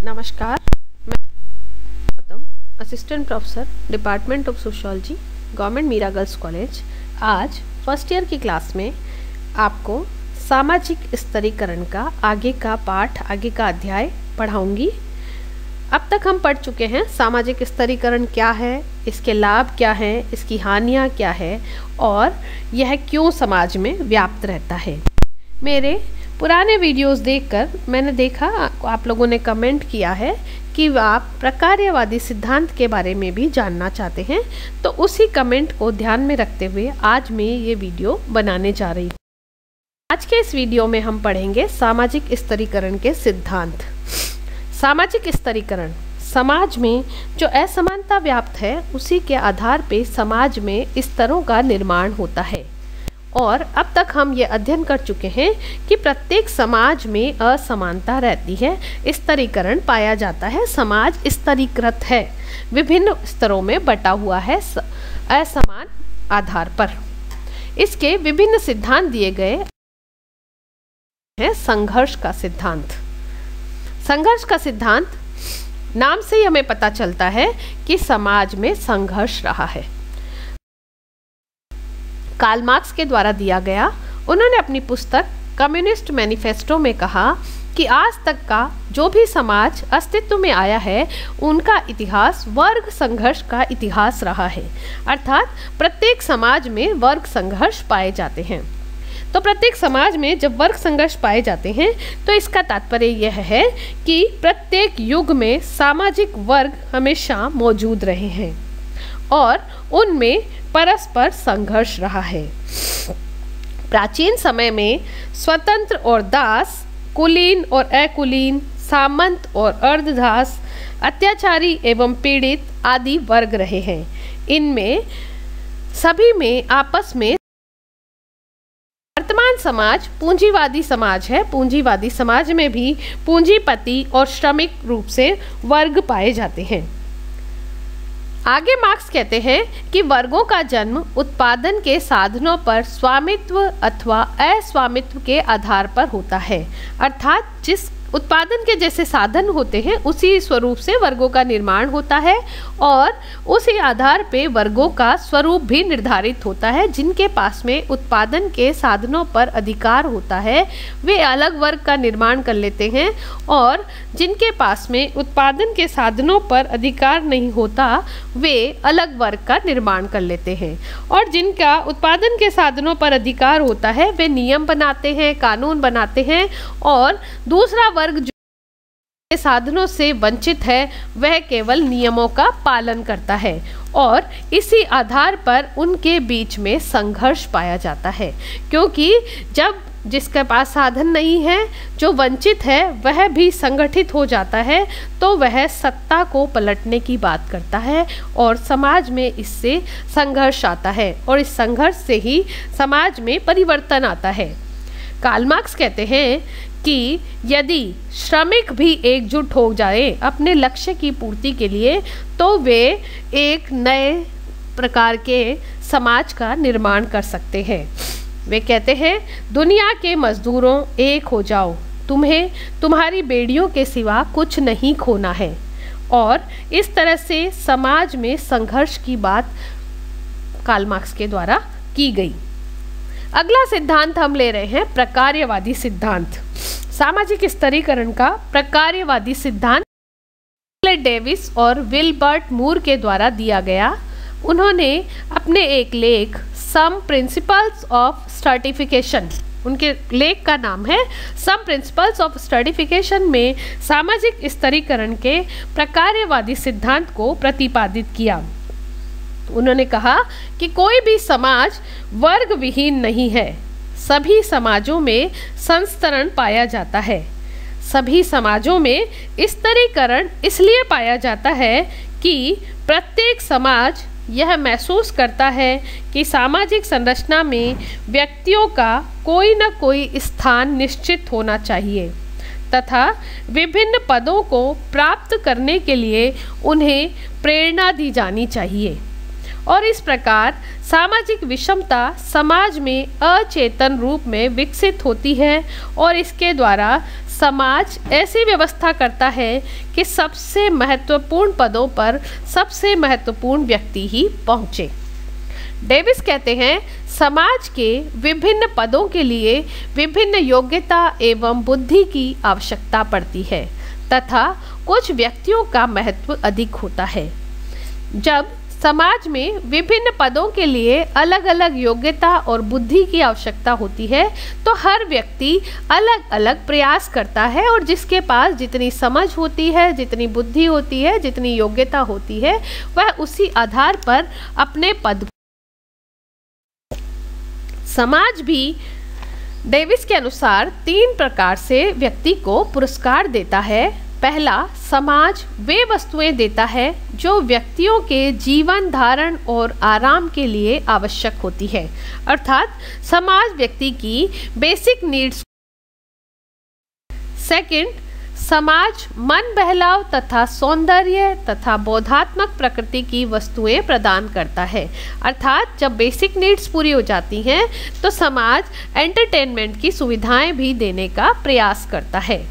नमस्कार, मैं Gautam, assistant professor department of sociology, government Meera girls college. आज फर्स्ट ईयर की क्लास में आपको सामाजिक स्तरीकरण का आगे का पाठ, आगे का अध्याय पढ़ाऊंगी। अब तक हम पढ़ चुके हैं सामाजिक स्तरीकरण क्या है, इसके लाभ क्या हैं, इसकी हानियाँ क्या है और यह क्यों समाज में व्याप्त रहता है। मेरे पुराने वीडियोस देखकर मैंने देखा आप लोगों ने कमेंट किया है कि आप प्रकार्यवादी सिद्धांत के बारे में भी जानना चाहते हैं, तो उसी कमेंट को ध्यान में रखते हुए आज मैं ये वीडियो बनाने जा रही हूँ। आज के इस वीडियो में हम पढ़ेंगे सामाजिक स्तरीकरण के सिद्धांत। सामाजिक स्तरीकरण समाज में जो असमानता व्याप्त है उसी के आधार पर समाज में स्तरों का निर्माण होता है। और अब तक हम ये अध्ययन कर चुके हैं कि प्रत्येक समाज में असमानता रहती है, स्तरीकरण पाया जाता है, समाज स्तरीकृत है, विभिन्न स्तरों में बटा हुआ है असमान आधार पर। इसके विभिन्न सिद्धांत दिए गए हैं। संघर्ष का सिद्धांत। संघर्ष का सिद्धांत नाम से ही हमें पता चलता है कि समाज में संघर्ष रहा है। कार्ल मार्क्स के द्वारा दिया गया। उन्होंने अपनी पुस्तक कम्युनिस्ट मैनिफेस्टो में कहा कि आज तक का जो भी समाज अस्तित्व में आया है उनका इतिहास वर्ग संघर्ष का इतिहास रहा है, अर्थात प्रत्येक समाज में वर्ग संघर्ष पाए जाते हैं। तो प्रत्येक समाज में जब वर्ग संघर्ष पाए जाते हैं तो इसका तात्पर्य यह है कि प्रत्येक युग में सामाजिक वर्ग हमेशा मौजूद रहे हैं और उनमें परस्पर संघर्ष रहा है। प्राचीन समय में स्वतंत्र और दास, कुलीन और अकुलीन, सामंत और अर्धदास, अत्याचारी एवं पीड़ित आदि वर्ग रहे हैं। इनमें सभी में आपस में वर्तमान समाज पूंजीवादी समाज है। पूंजीवादी समाज में भी पूंजीपति और श्रमिक रूप से वर्ग पाए जाते हैं। आगे मार्क्स कहते हैं कि वर्गों का जन्म उत्पादन के साधनों पर स्वामित्व अथवा अस्वामित्व के आधार पर होता है, अर्थात जिस उत्पादन के जैसे साधन होते हैं उसी स्वरूप से वर्गों का निर्माण होता है और उसी आधार पे वर्गों का स्वरूप भी निर्धारित होता है। जिनके पास में उत्पादन के साधनों पर अधिकार होता है वे अलग वर्ग का निर्माण कर लेते हैं और जिनके पास में उत्पादन के साधनों पर अधिकार नहीं होता वे अलग वर्ग का निर्माण कर लेते हैं। और जिनका उत्पादन के साधनों पर अधिकार होता है वे नियम बनाते हैं, कानून बनाते हैं और दूसरा वर्ग जो साधनों से वंचित है वह केवल नियमों का पालन करता है और इसी आधार पर उनके बीच में संघर्ष पाया जाता है। क्योंकि जब जिसके पास साधन नहीं है, जो वंचित है, वह भी संगठित हो जाता है तो वह सत्ता को पलटने की बात करता है और समाज में इससे संघर्ष आता है और इस संघर्ष से ही समाज में परिवर्तन आता है। कार्ल मार्क्स कहते हैं कि यदि श्रमिक भी एकजुट हो जाए अपने लक्ष्य की पूर्ति के लिए तो वे एक नए प्रकार के समाज का निर्माण कर सकते हैं। वे कहते हैं, दुनिया के मजदूरों एक हो जाओ, तुम्हें तुम्हारी बेड़ियों के सिवा कुछ नहीं खोना है। और इस तरह से समाज में संघर्ष की बात कार्ल मार्क्स के द्वारा की गई। अगला सिद्धांत हम ले रहे हैं प्रकार्यवादी सिद्धांत। सामाजिक स्तरीकरण का प्रकार्यवादी सिद्धांत डेविस और विल्बर्ट मूर के द्वारा दिया गया। उन्होंने अपने एक लेख सम प्रिंसिपल्स ऑफ स्ट्रैटिफिकेशन, उनके लेख का नाम है सम प्रिंसिपल्स ऑफ स्ट्रैटिफिकेशन में सामाजिक स्तरीकरण के प्रकार्यवादी सिद्धांत को प्रतिपादित किया। उन्होंने कहा कि कोई भी समाज वर्ग विहीन नहीं है, सभी समाजों में संस्तरण पाया जाता है। सभी समाजों में स्तरीकरण इसलिए पाया जाता है कि प्रत्येक समाज यह महसूस करता है कि सामाजिक संरचना में व्यक्तियों का कोई न कोई स्थान निश्चित होना चाहिए तथा विभिन्न पदों को प्राप्त करने के लिए उन्हें प्रेरणा दी जानी चाहिए। और इस प्रकार सामाजिक विषमता समाज में अचेतन रूप में विकसित होती है और इसके द्वारा समाज ऐसी व्यवस्था करता है कि सबसे महत्वपूर्ण पदों पर सबसे महत्वपूर्ण व्यक्ति ही पहुँचे। डेविस कहते हैं, समाज के विभिन्न पदों के लिए विभिन्न योग्यता एवं बुद्धि की आवश्यकता पड़ती है तथा कुछ व्यक्तियों का महत्व अधिक होता है। जब समाज में विभिन्न पदों के लिए अलग अलग योग्यता और बुद्धि की आवश्यकता होती है तो हर व्यक्ति अलग अलग प्रयास करता है और जिसके पास जितनी समझ होती है, जितनी बुद्धि होती है, जितनी योग्यता होती है, वह उसी आधार पर अपने पद। समाज भी डेविस के अनुसार 3 प्रकार से व्यक्ति को पुरस्कार देता है। पहला, समाज वे वस्तुएं देता है जो व्यक्तियों के जीवन धारण और आराम के लिए आवश्यक होती है, अर्थात समाज व्यक्ति की बेसिक नीड्स। सेकंड, समाज मन बहलाव तथा सौंदर्य तथा बोधात्मक प्रकृति की वस्तुएं प्रदान करता है, अर्थात जब बेसिक नीड्स पूरी हो जाती हैं तो समाज एंटरटेनमेंट की सुविधाएं भी देने का प्रयास करता है।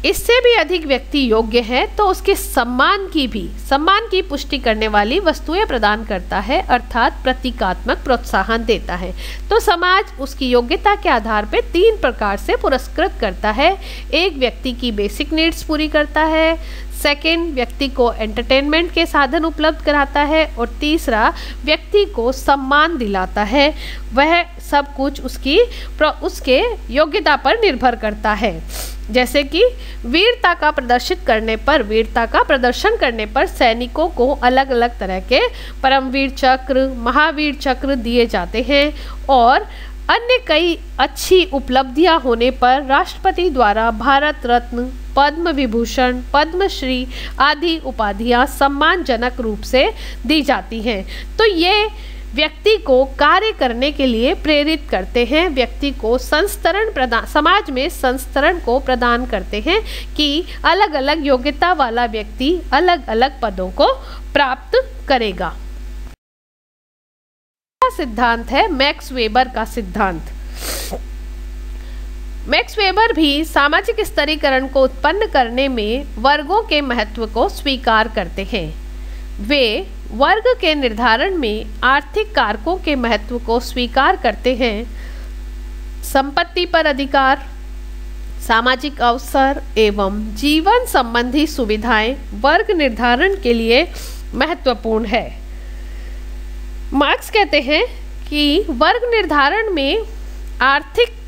इससे भी अधिक व्यक्ति योग्य है तो उसके सम्मान की पुष्टि करने वाली वस्तुएं प्रदान करता है, अर्थात प्रतीकात्मक प्रोत्साहन देता है। तो समाज उसकी योग्यता के आधार पर 3 प्रकार से पुरस्कृत करता है। एक, व्यक्ति की बेसिक नीड्स पूरी करता है। सेकंड, व्यक्ति को एंटरटेनमेंट के साधन उपलब्ध कराता है। और तीसरा, व्यक्ति को सम्मान दिलाता है। वह सब कुछ उसके योग्यता पर निर्भर करता है। जैसे कि वीरता का प्रदर्शन करने पर सैनिकों को अलग अलग तरह के परमवीर चक्र, महावीर चक्र दिए जाते हैं और अन्य कई अच्छी उपलब्धियां होने पर राष्ट्रपति द्वारा भारत रत्न, पद्म विभूषण, पद्मश्री आदि उपाधियां सम्मानजनक रूप से दी जाती हैं। तो ये व्यक्ति को कार्य करने के लिए प्रेरित करते हैं, व्यक्ति को समाज में संस्तरण को प्रदान करते हैं कि अलग अलग योग्यता वाला व्यक्ति अलग अलग पदों को प्राप्त करेगा। सिद्धांत है मैक्स वेबर का सिद्धांत। मैक्स वेबर भी सामाजिक स्तरीकरण को उत्पन्न करने में वर्गों के महत्व को स्वीकार करते हैं। वे वर्ग के निर्धारण में आर्थिक कारकों के महत्व को स्वीकार करते हैं। संपत्ति पर अधिकार, सामाजिक अवसर एवं जीवन संबंधी सुविधाएं वर्ग निर्धारण के लिए महत्वपूर्ण है। मार्क्स कहते हैं कि वर्ग निर्धारण में आर्थिक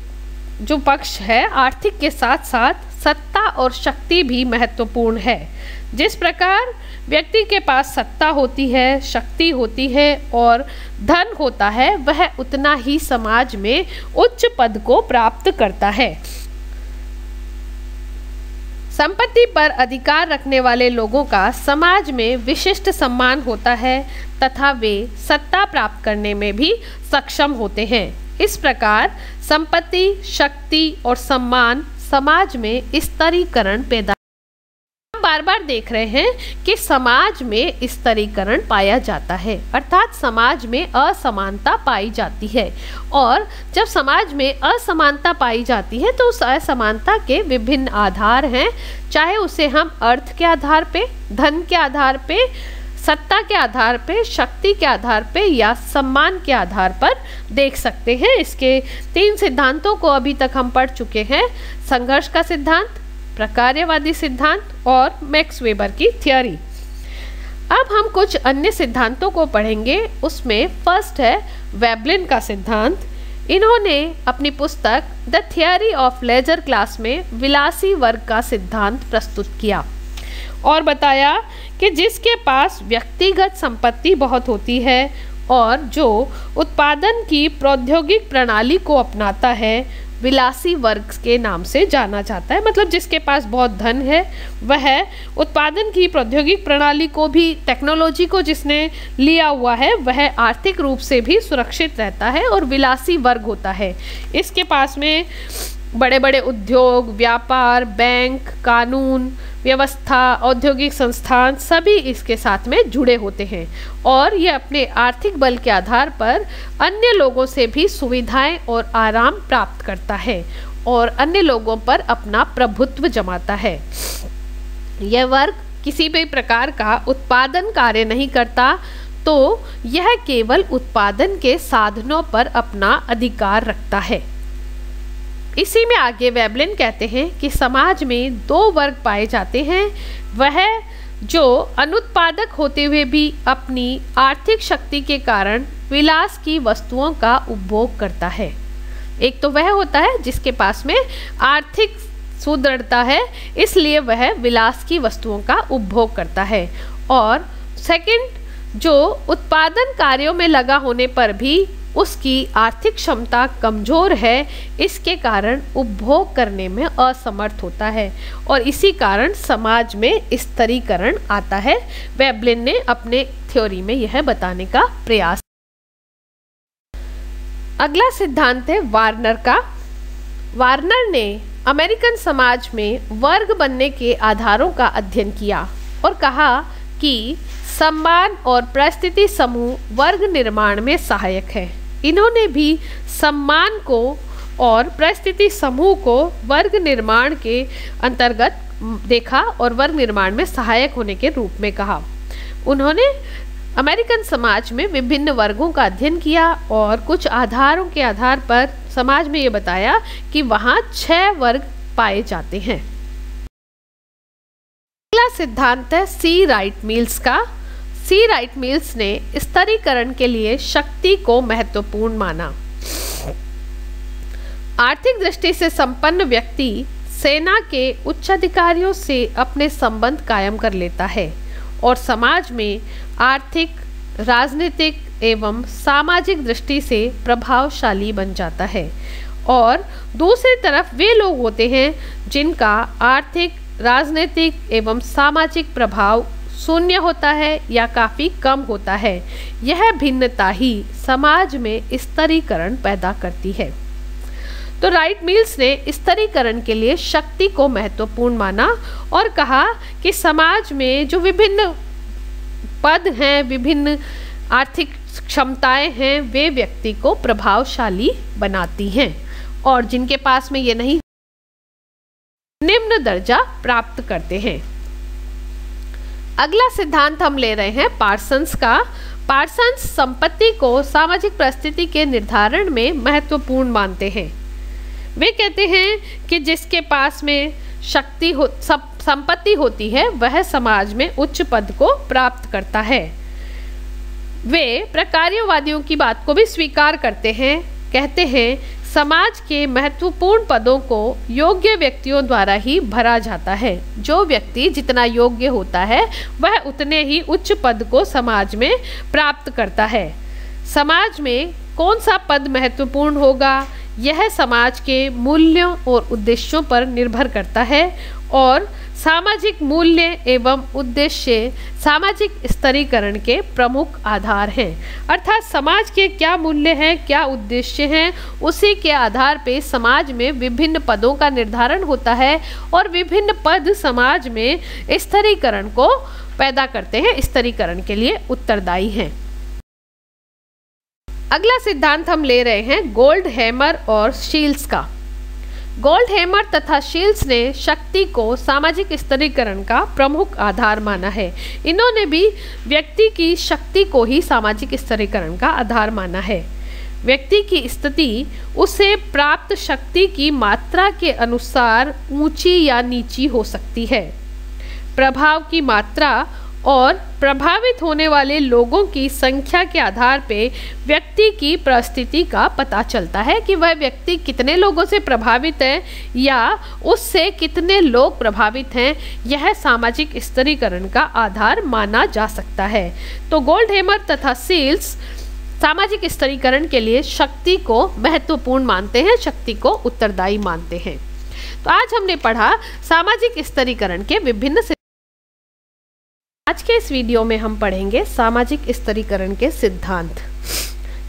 जो पक्ष है, आर्थिक के साथ साथ सत्ता और शक्ति भी महत्वपूर्ण है। जिस प्रकार व्यक्ति के पास सत्ता होती है, शक्ति होती है और धन होता है, वह उतना ही समाज में उच्च पद को प्राप्त करता है। संपत्ति पर अधिकार रखने वाले लोगों का समाज में विशिष्ट सम्मान होता है तथा वे सत्ता प्राप्त करने में भी सक्षम होते हैं। इस प्रकार संपत्ति, शक्ति और सम्मान समाज में स्तरीकरण पैदा। हम बार बार देख रहे हैं कि समाज में स्तरीकरण पाया जाता है, अर्थात समाज में असमानता पाई जाती है। और जब समाज में असमानता पाई जाती है तो उस असमानता के विभिन्न आधार हैं, चाहे उसे हम अर्थ के आधार पे, धन के आधार पे, सत्ता के आधार पे, शक्ति के आधार पे या सम्मान के आधार पर देख सकते हैं। इसके 3 सिद्धांतों को अभी तक हम पढ़ चुके हैं, संघर्ष का सिद्धांत, प्रकार्यवादी सिद्धांत और मैक्स वेबर की थ्योरी। अब हम कुछ अन्य सिद्धांतों को पढ़ेंगे। उसमें फर्स्ट है वेबलिन का सिद्धांत। इन्होंने अपनी पुस्तक the theory of leisure class में विलासी वर्ग का सिद्धांत प्रस्तुत किया और बताया कि जिसके पास व्यक्तिगत संपत्ति बहुत होती है और जो उत्पादन की प्रौद्योगिक प्रणाली को अपनाता है, विलासी वर्ग के नाम से जाना जाता है। मतलब जिसके पास बहुत धन है, वह उत्पादन की प्रौद्योगिक प्रणाली को भी, टेक्नोलॉजी को जिसने लिया हुआ है, वह आर्थिक रूप से भी सुरक्षित रहता है और विलासी वर्ग होता है। इसके पास में बड़े बड़े उद्योग, व्यापार, बैंक, कानून व्यवस्था, औद्योगिक संस्थान सभी इसके साथ में जुड़े होते हैं और ये अपने आर्थिक बल के आधार पर अन्य लोगों से भी सुविधाएं और आराम प्राप्त करता है और अन्य लोगों पर अपना प्रभुत्व जमाता है। यह वर्ग किसी भी प्रकार का उत्पादन कार्य नहीं करता, तो यह केवल उत्पादन के साधनों पर अपना अधिकार रखता है। इसी में आगे वेबलिन कहते हैं कि समाज में दो वर्ग पाए जाते हैं, वह जो अनुत्पादक होते हुए भी अपनी आर्थिक शक्ति के कारण विलास की वस्तुओं का उपभोग करता है। एक तो वह होता है जिसके पास में आर्थिक सुदृढ़ता है, इसलिए वह विलास की वस्तुओं का उपभोग करता है, और सेकंड जो उत्पादन कार्यों में लगा होने पर भी उसकी आर्थिक क्षमता कमज़ोर है, इसके कारण उपभोग करने में असमर्थ होता है, और इसी कारण समाज में स्तरीकरण आता है। वेबलिन ने अपने थ्योरी में यह बताने का प्रयास। अगला सिद्धांत है वार्नर का। वार्नर ने अमेरिकन समाज में वर्ग बनने के आधारों का अध्ययन किया और कहा कि सम्मान और परिस्थिति समूह वर्ग निर्माण में सहायक है। इन्होंने भी सम्मान को और परिस्थिति समूह को वर्ग निर्माण के अंतर्गत देखा और वर्ग निर्माण में सहायक होने के रूप में कहा। उन्होंने अमेरिकन समाज में विभिन्न वर्गों का अध्ययन किया और कुछ आधारों के आधार पर समाज में ये बताया कि वहाँ 6 वर्ग पाए जाते हैं। अगला सिद्धांत है सी राइट मिल्स का। सी राइट मिल्स ने स्तरीकरण के लिए शक्ति को महत्वपूर्ण माना। आर्थिक दृष्टि से संपन्न व्यक्ति सेना के उच्च अधिकारियों से अपने संबंध कायम कर लेता है और समाज में आर्थिक, राजनीतिक एवं सामाजिक दृष्टि से प्रभावशाली बन जाता है, और दूसरी तरफ वे लोग होते हैं जिनका आर्थिक, राजनीतिक एवं सामाजिक प्रभाव शून्य होता है या काफ़ी कम होता है। यह भिन्नता ही समाज में स्तरीकरण पैदा करती है। तो राइट मिल्स ने स्तरीकरण के लिए शक्ति को महत्वपूर्ण माना और कहा कि समाज में जो विभिन्न पद हैं, विभिन्न आर्थिक क्षमताएं हैं, वे व्यक्ति को प्रभावशाली बनाती हैं, और जिनके पास में ये नहीं निम्न दर्जा प्राप्त करते हैं। अगला सिद्धांत हम ले रहे हैं पार्सन्स का। पार्सन्स संपत्ति को सामाजिक परिस्थिति के निर्धारण में महत्वपूर्ण मानते हैं। वे कहते हैं कि जिसके पास में संपत्ति होती है वह समाज में उच्च पद को प्राप्त करता है। वे प्रकार्यवादियों की बात को भी स्वीकार करते हैं। कहते हैं समाज के महत्वपूर्ण पदों को योग्य व्यक्तियों द्वारा ही भरा जाता है। जो व्यक्ति जितना योग्य होता है वह उतने ही उच्च पद को समाज में प्राप्त करता है। समाज में कौन सा पद महत्वपूर्ण होगा, यह समाज के मूल्यों और उद्देश्यों पर निर्भर करता है, और सामाजिक मूल्य एवं उद्देश्य सामाजिक स्तरीकरण के प्रमुख आधार हैं। अर्थात समाज के क्या मूल्य हैं, क्या उद्देश्य हैं, उसी के आधार पे समाज में विभिन्न पदों का निर्धारण होता है, और विभिन्न पद समाज में स्तरीकरण को पैदा करते हैं, स्तरीकरण के लिए उत्तरदायी हैं। अगला सिद्धांत हम ले रहे हैं गोल्डहैमर और शील्स का। गोल्डहैमर तथा शील्स ने शक्ति को सामाजिक स्तरीकरण का प्रमुख आधार माना है। इन्होंने भी व्यक्ति की शक्ति को ही सामाजिक स्तरीकरण का आधार माना है। व्यक्ति की स्थिति उसे प्राप्त शक्ति की मात्रा के अनुसार ऊंची या नीची हो सकती है। प्रभाव की मात्रा और प्रभावित होने वाले लोगों की संख्या के आधार पे व्यक्ति की परिस्थिति का पता चलता है कि वह व्यक्ति कितने लोगों से प्रभावित है या उससे कितने लोग प्रभावित हैं। यह सामाजिक स्तरीकरण का आधार माना जा सकता है। तो गोल्डहैमर तथा शील्स सामाजिक स्तरीकरण के लिए शक्ति को महत्वपूर्ण मानते हैं, शक्ति को उत्तरदायी मानते हैं। तो आज हमने पढ़ा सामाजिक स्तरीकरण के विभिन्न। आज के इस वीडियो में हम पढ़ेंगे सामाजिक स्तरीकरण के सिद्धांत।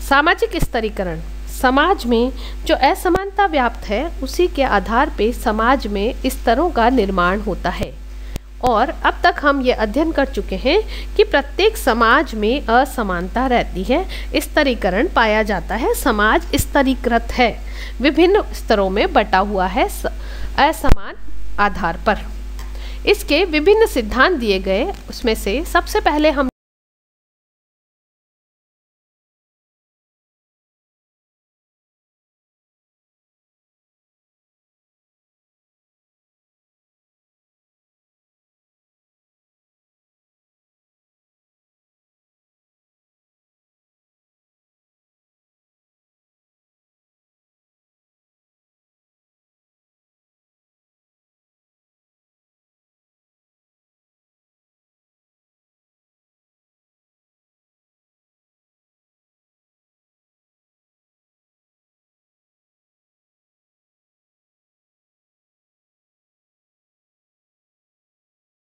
सामाजिक स्तरीकरण समाज में जो असमानता व्याप्त है उसी के आधार पे समाज में स्तरों का निर्माण होता है, और अब तक हम ये अध्ययन कर चुके हैं कि प्रत्येक समाज में असमानता रहती है, स्तरीकरण पाया जाता है, समाज स्तरीकृत है, विभिन्न स्तरों में बटा हुआ है असमान आधार पर। इसके विभिन्न सिद्धांत दिए गए, उसमें से सबसे पहले हम